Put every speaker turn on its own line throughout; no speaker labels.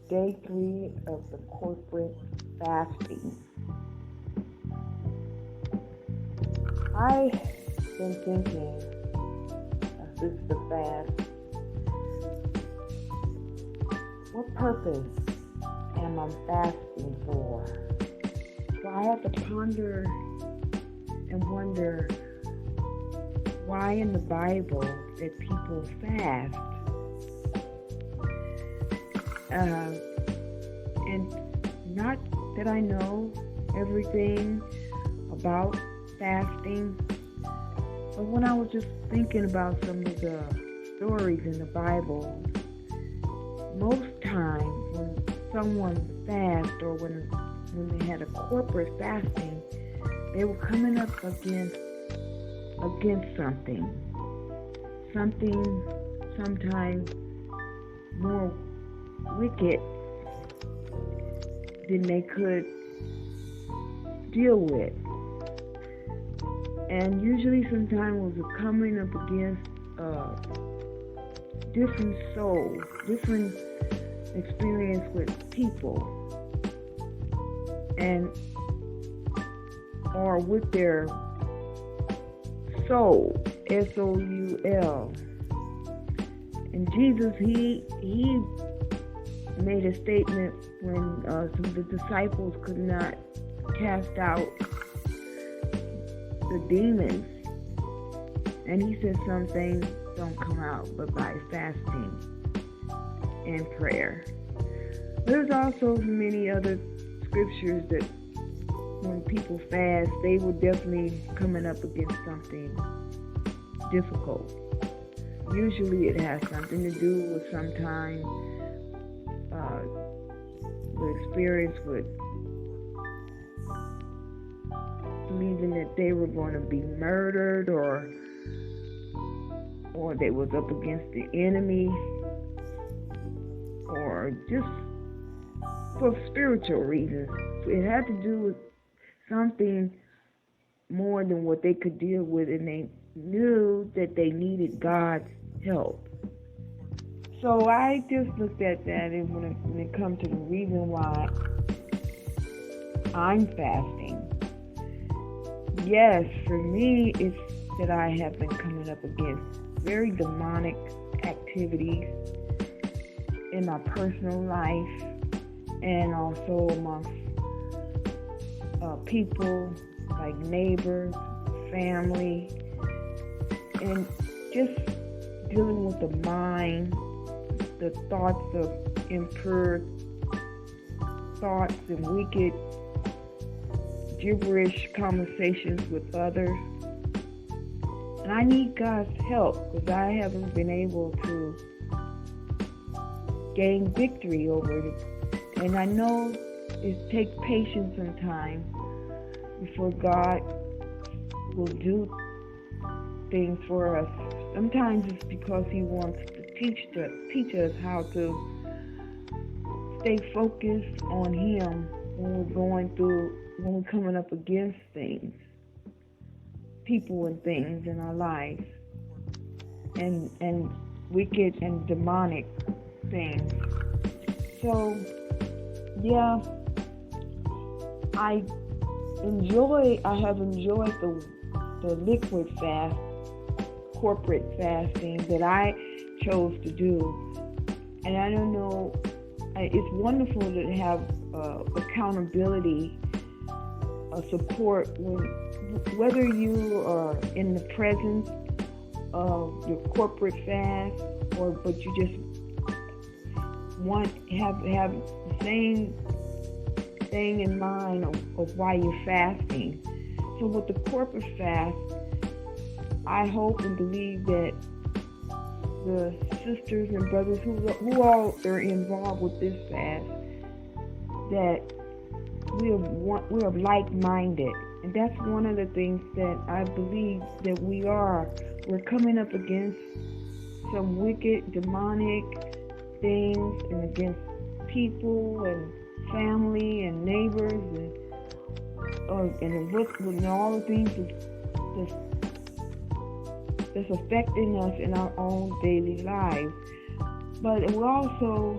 Day 3 of the corporate fasting. I've been thinking, as this is the fast, what purpose am I fasting for? So I had to ponder and wonder why in the Bible that people fast. And not that I know everything about fasting, but when I was just thinking about some of the stories in the Bible, most times when someone fasts or when they had a corporate fasting, they were coming up against something sometimes more wicked than they could deal with. And usually sometimes was coming up against different souls, different experience with people, and or with their soul, soul. And Jesus, he made a statement when some of the disciples could not cast out the demons, and he said some things don't come out but by fasting and prayer. There's also many other scriptures that when people fast, they were definitely coming up against something difficult. Usually it has something to do with sometimes the experience with believing that they were going to be murdered or they was up against the enemy, or just for spiritual reasons. It had to do with something more than what they could deal with, and they knew that they needed God's help. So I just looked at that, and when it comes to the reason why I'm fasting, yes, for me, it's that I have been coming up against very demonic activities in my personal life and also amongst people like neighbors, family, and just dealing with the mind, the thoughts of impure thoughts and wicked gibberish conversations with others. And I need God's help because I haven't been able to gain victory over it. And I know it takes patience sometimes before God will do things for us. Sometimes it's because He wants to teach us how to stay focused on Him when we're coming up against things, people and things in our lives, and wicked and demonic things. So, yeah, I have enjoyed the liquid fast, corporate fasting that I chose to do. And I don't know, it's wonderful to have accountability, support whether you are in the presence of your corporate fast but you just have the same thing in mind of why you're fasting. So with the corporate fast, I hope and believe that the sisters and brothers who all are involved with this fast, that we're like-minded. And that's one of the things that I believe that we're coming up against some wicked, demonic things, and against people and family and neighbors and all the things that's affecting us in our own daily lives. But we also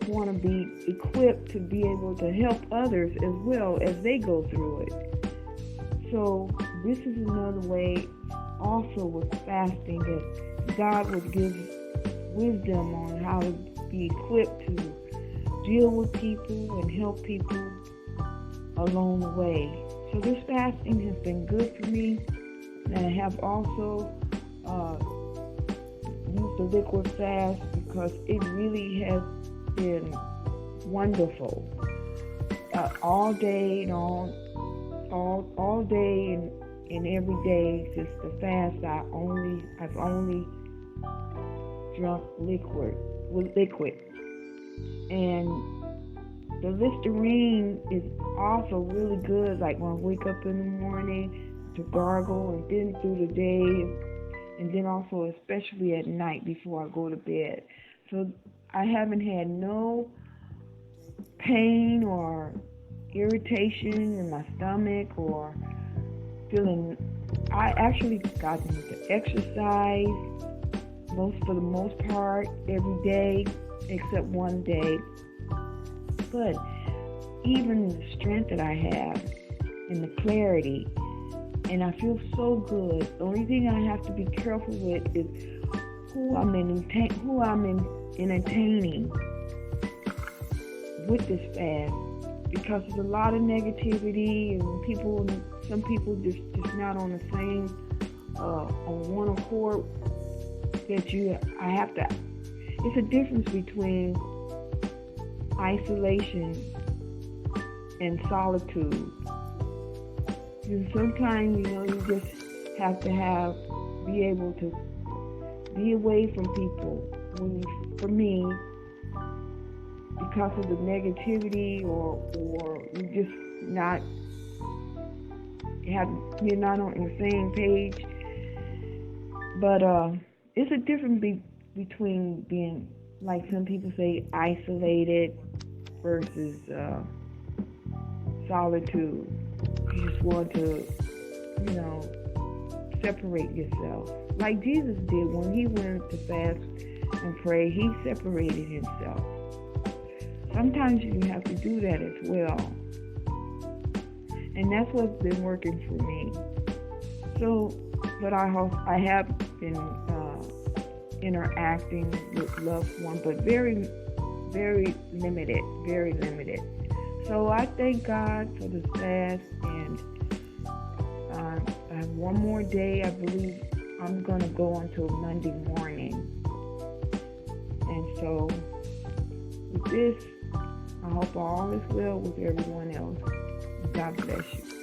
want to be equipped to be able to help others as well as they go through it. So this is another way also with fasting that God would give wisdom on how to be equipped to deal with people and help people along the way. So this fasting has been good for me, and I have also used the liquid fast because it really has been wonderful. All day and all day and every day since the fast, I've only drunk liquid, and the Listerine is also really good, like when I wake up in the morning to gargle, and then through the day, and then also especially at night before I go to bed. So I haven't had no pain or irritation in my stomach or feeling. I actually gotten to exercise for the most part every day except one day. But even the strength that I have and the clarity, and I feel so good. The only thing I have to be careful with is who I'm entertaining with this fast, because there's a lot of negativity and some people just not on the same on one accord it's a difference between isolation and solitude. And sometimes, you just have to be able to be away from people. For me, because of the negativity or you just you're not on the same page. But it's a difference between being, like some people say, isolated versus solitude. You just want to, separate yourself. Like Jesus did when he went to fast and pray, he separated himself. Sometimes you have to do that as well. And that's what's been working for me. So, but I have been interacting with loved ones, but very, very limited, very limited. So I thank God for this fast, and I have one more day. I believe I'm going to go until Monday morning. And so with this, I hope all is well with everyone else. God bless you.